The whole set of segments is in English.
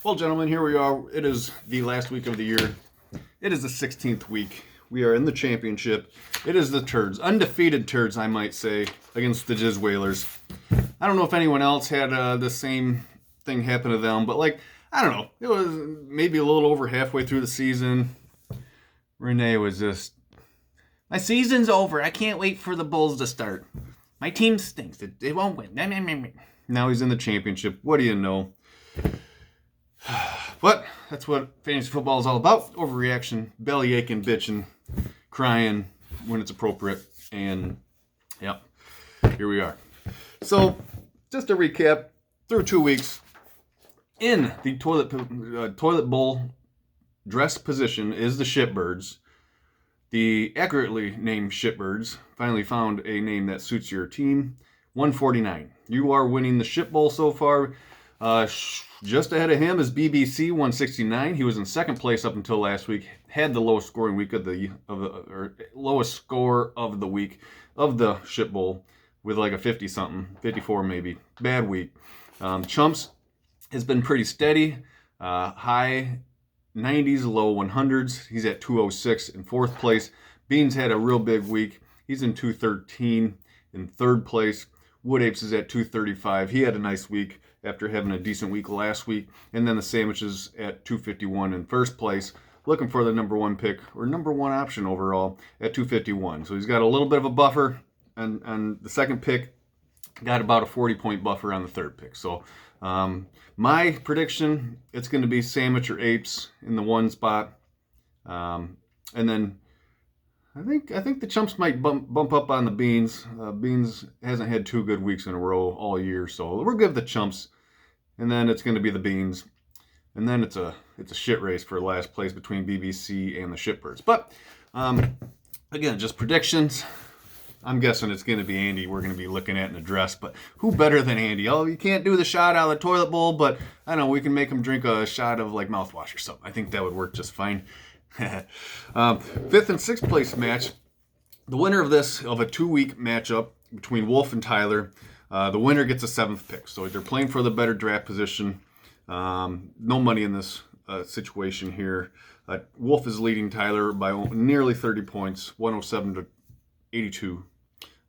Well, gentlemen, here we are. It is the last week of the year. It is the 16th week. We are in the championship. It is the Turds, undefeated Turds, I might say, against the Jizz Whalers. I don't know if anyone else had the same thing happen to them, but I don't know. It was maybe a little over halfway through the season. Renee was just, my season's over. I can't wait for the Bulls to start. My team stinks. It won't win. Now he's in the championship. What do you know? But that's what fantasy football is all about. Overreaction, belly aching, bitching, crying when it's appropriate. And, yep, here we are. So, just to recap, through 2 weeks, in the toilet bowl dress position is the Shitbirds. The accurately named Shitbirds finally found a name that suits your team. 149. You are winning the Shit Bowl so far. Just ahead of him is BBC 169. He was in second place up until last week. Had the lowest scoring week or lowest score of the week of the Shit Bowl with like a 50 something, 54 maybe. Bad week. Chumps has been pretty steady. High 90s, low 100s. He's at 206 in fourth place. Beans had a real big week. He's in 213 in third place. Wood Apes is at 235. He had a nice week after having a decent week last week. And then the Sandwiches at 251 in first place, looking for the number one pick or number one option overall at 251. So he's got a little bit of a buffer on the second pick, got about a 40-point buffer on the third pick. So my prediction, it's going to be Sandwich or Apes in the one spot. And then I think the Chumps might bump up on the Beans. Beans hasn't had 2 good weeks in a row all year, so we'll give the Chumps, and then it's going to be the Beans, and then it's a shit race for last place between BBC and the Shitbirds. But again, just predictions. I'm guessing it's going to be Andy we're going to be looking at in the dress, but who better than Andy? Oh, you can't do the shot out of the toilet bowl, but I don't know, we can make him drink a shot of like mouthwash or something. I think that would work just fine. Fifth and sixth place match. The winner of a 2-week matchup between Wolf and Tyler. The winner gets a 7th pick. So they're playing for the better draft position. No money in this situation here. Wolf is leading Tyler by nearly 30 points, 107 to 82.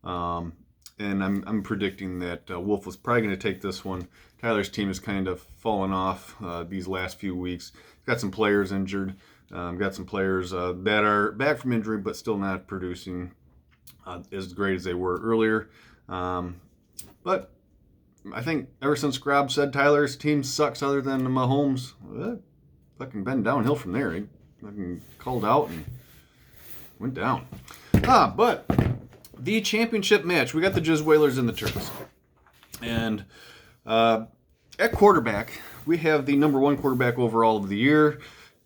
And I'm predicting that Wolf was probably going to take this one. Tyler's team has kind of fallen off these last few weeks. Got some players injured. Got some players that are back from injury but still not producing as great as they were earlier. But I think ever since Grob said Tyler's team sucks other than Mahomes, fucking been downhill from there. He fucking called out and went down. But the championship match, we got the Jizz Whalers and the Turks. And at quarterback, we have the number 1 quarterback overall of the year,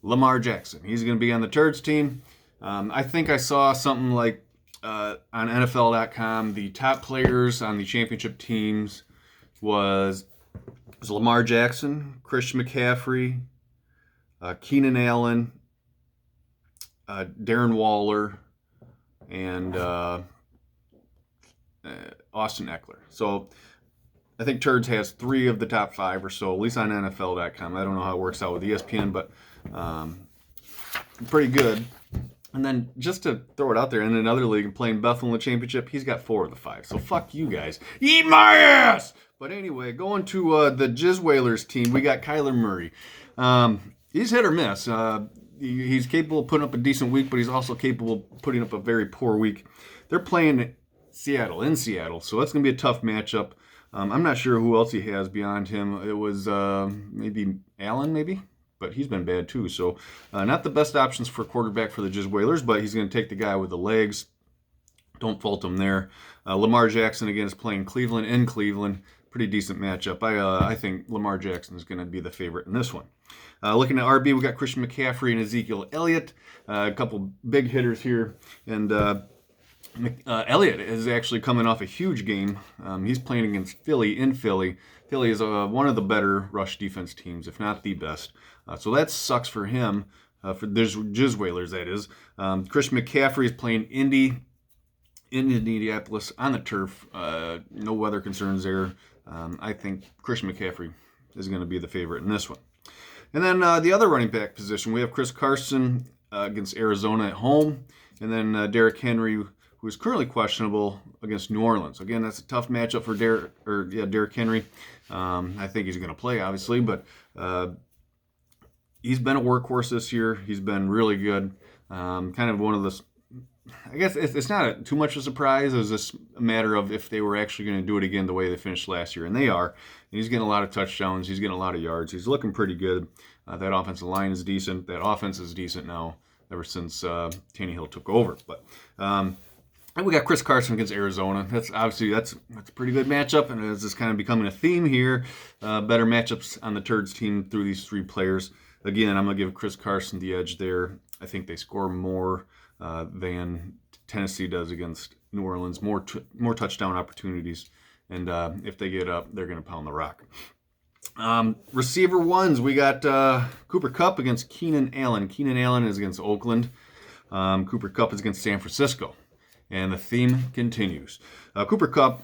Lamar Jackson. He's going to be on the Turds team. I think I saw something like on NFL.com, the top players on the championship teams was Lamar Jackson, Christian McCaffrey, Keenan Allen, Darren Waller, and Austin Eckler. So I think Turds has 3 of the top 5 or so, at least on NFL.com. I don't know how it works out with ESPN, but pretty good. And then just to throw it out there, in another league, playing Bethel in the championship, he's got 4 of the 5. So fuck you guys. Eat my ass! But anyway, going to the Jizz Whalers team, we got Kyler Murray. He's hit or miss. He's capable of putting up a decent week, but he's also capable of putting up a very poor week. They're playing in Seattle, so that's going to be a tough matchup. I'm not sure who else he has beyond him. It was maybe Allen, but he's been bad too. So not the best options for quarterback for the Jizz Whalers, but he's going to take the guy with the legs. Don't fault him there. Lamar Jackson, again, is playing Cleveland in Cleveland. Pretty decent matchup. I think Lamar Jackson is going to be the favorite in this one. Looking at RB, we got Christian McCaffrey and Ezekiel Elliott. A couple big hitters here. And Elliott is actually coming off a huge game. He's playing against Philly in Philly. Philly is one of the better rush defense teams, if not the best. So that sucks for him. For the Jizz Whalers, that is. Christian McCaffrey is playing in Indianapolis on the turf. No weather concerns there. I think Christian McCaffrey is going to be the favorite in this one. And then the other running back position, we have Chris Carson against Arizona at home, and then Derrick Henry, who is currently questionable against New Orleans. Again, that's a tough matchup for Derrick Henry. I think he's going to play, obviously, but he's been a workhorse this year. He's been really good. Kind of one of the, I guess it's not too much of a surprise. It was just a matter of if they were actually going to do it again the way they finished last year, and they are. And he's getting a lot of touchdowns. He's getting a lot of yards. He's looking pretty good. That offensive line is decent. That offense is decent now ever since Tannehill took over. But and we got Chris Carson against Arizona. That's obviously that's a pretty good matchup, and it's just kind of becoming a theme here. Better matchups on the Turds team through these three players. Again, I'm going to give Chris Carson the edge there. I think they score more than Tennessee does against New Orleans. More touchdown opportunities, and if they get up, they're going to pound the rock. Receiver ones, we got Cooper Kupp against Keenan Allen. Keenan Allen is against Oakland. Cooper Kupp is against San Francisco. And the theme continues. Cooper Kupp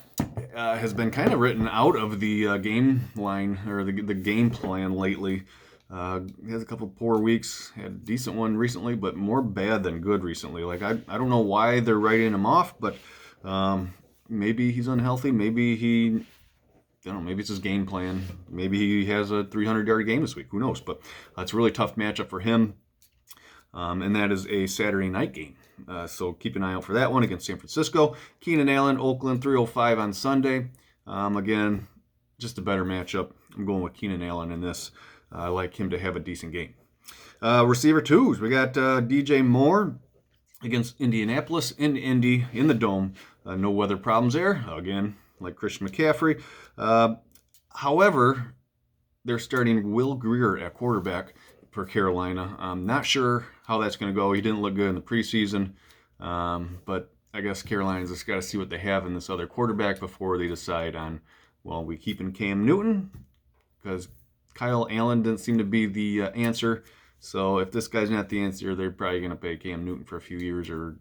has been kind of written out of the game line, or the game plan lately. He has a couple poor weeks, had a decent one recently, but more bad than good recently. Like, I don't know why they're writing him off, but maybe he's unhealthy. Maybe maybe it's his game plan. Maybe he has a 300-yard game this week. Who knows? But it's a really tough matchup for him. And that is a Saturday night game. So keep an eye out for that one against San Francisco. Keenan Allen, Oakland, 3:05 on Sunday. Again, just a better matchup. I'm going with Keenan Allen in this. I like him to have a decent game. Receiver twos, we got DJ Moore against Indianapolis in Indy in the Dome. No weather problems there. Again, like Christian McCaffrey. However, they're starting Will Grier at quarterback for Carolina. I'm not sure how that's going to go. He didn't look good in the preseason, but I guess Carolina's just got to see what they have in this other quarterback before they decide on, well, we keeping Cam Newton because Kyle Allen didn't seem to be the answer. So if this guy's not the answer, they're probably going to pay Cam Newton for a few years, or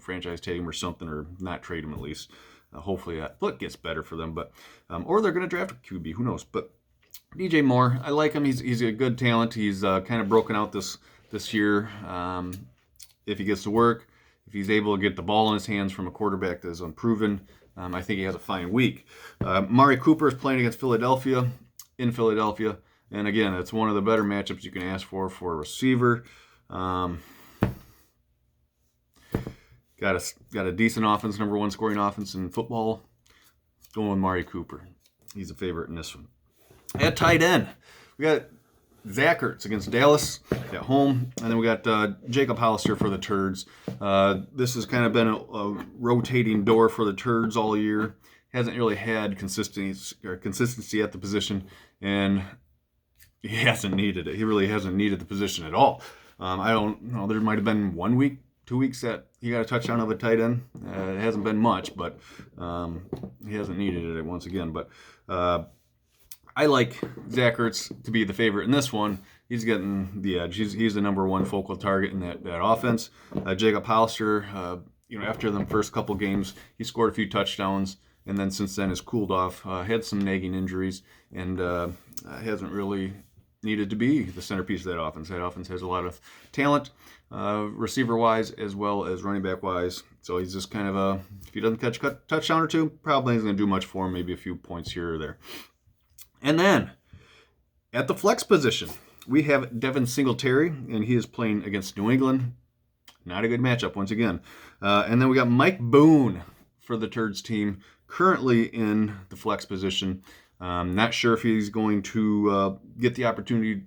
franchise tag him or something, or not trade him at least. Hopefully that gets better for them, but or they're going to draft a QB. Who knows? But DJ Moore, I like him. He's a good talent. He's kind of broken out this year. If he gets to work, if he's able to get the ball in his hands from a quarterback that is unproven, I think he has a fine week. Amari Cooper is playing against Philadelphia, in Philadelphia. And again, it's one of the better matchups you can ask for a receiver. Got a decent offense, number one scoring offense in football. Going with Amari Cooper. He's a favorite in this one. At tight end, we got Zach Ertz against Dallas at home, and then we got Jacob Hollister for the Turds. This has kind of been a rotating door for the Turds all year. Hasn't really had consistency at the position, and he hasn't needed it. He really hasn't needed the position at all. I don't know. There might have been 1 week, 2 weeks that he got a touchdown of a tight end. It hasn't been much, but he hasn't needed it once again. But I like Zach Ertz to be the favorite in this one. He's getting the edge. He's the number one focal target in that offense. Jacob Hollister, after the first couple games, he scored a few touchdowns, and then since then has cooled off. Had some nagging injuries, and hasn't really needed to be the centerpiece of that offense. That offense has a lot of talent, receiver-wise as well as running back-wise. So he's just kind of if he doesn't catch a touchdown or two, probably isn't going to do much for him, maybe a few points here or there. And then, at the flex position, we have Devin Singletary, and he is playing against New England. Not a good matchup, once again. And then we got Mike Boone for the Turds team, currently in the flex position. Not sure if he's going to get the opportunity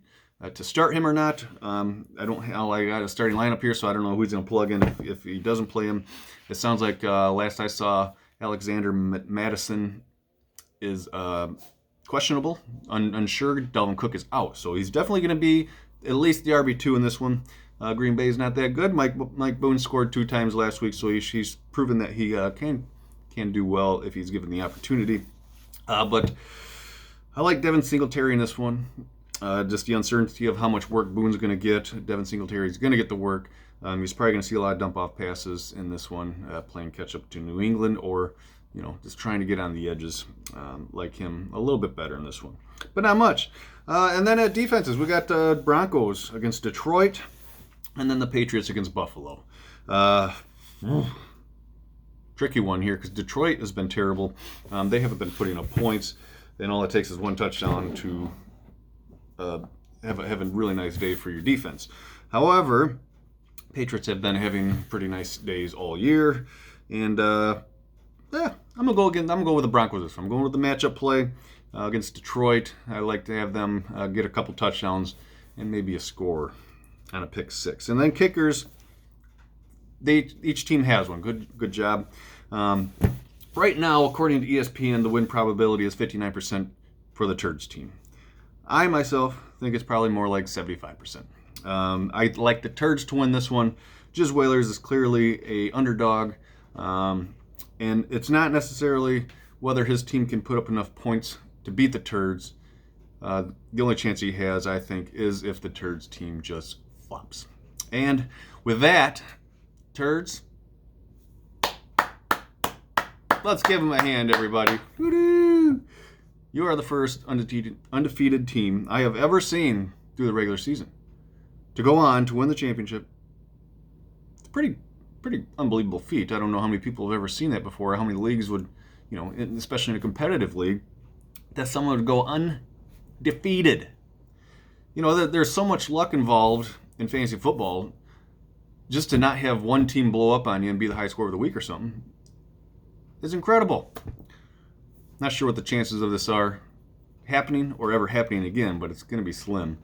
to start him or not. I got a starting lineup here, so I don't know who he's going to plug in if he doesn't play him. It sounds like last I saw, Alexander Madison is questionable, unsure. Dalvin Cook is out, so he's definitely going to be at least the RB2 in this one. Green Bay is not that good. Mike Boone scored 2 times last week, so he's proven that he can do well if he's given the opportunity. But I like Devin Singletary in this one. Just the uncertainty of how much work Boone's going to get. Devin Singletary is going to get the work. He's probably going to see a lot of dump-off passes in this one, playing catch-up to New England or just trying to get on the edges. Like him a little bit better in this one, but not much. And then at defenses, we got Broncos against Detroit, and then the Patriots against Buffalo. Tricky one here because Detroit has been terrible. They haven't been putting up points, and all it takes is one touchdown to have a really nice day for your defense. However, Patriots have been having pretty nice days all year, and I'm gonna go again. I'm gonna go with the Broncos this one. I'm going with the matchup play against Detroit. I like to have them get a couple touchdowns and maybe a score on a pick six. And then kickers, each team has one. Good job. Right now, according to ESPN, the win probability is 59% for the Turds team. I myself think it's probably more like 75%. I like the Turds to win this one. Jiz Whalers is clearly a underdog, and it's not necessarily whether his team can put up enough points to beat the Turds. The only chance he has, I think, is if the Turds team just flops. And with that, Turds, let's give him a hand, everybody. Woo-hoo! You are the first undefeated team I have ever seen through the regular season to go on to win the championship. It's a pretty unbelievable feat. I don't know how many people have ever seen that before, how many leagues would, especially in a competitive league, that someone would go undefeated. There's so much luck involved in fantasy football. Just to not have one team blow up on you and be the high scorer of the week or something is incredible. Not sure what the chances of this are happening or ever happening again, but it's going to be slim.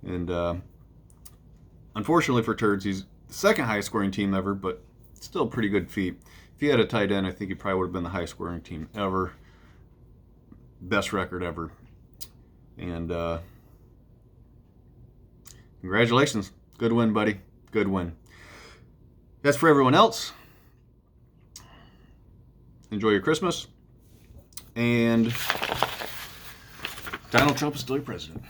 And unfortunately for Turds, he's the second highest scoring team ever, but still a pretty good feat. If he had a tight end, I think he probably would have been the highest scoring team ever. Best record ever. And congratulations. Good win, buddy. Good win. As for everyone else, enjoy your Christmas. And Donald Trump is still your president.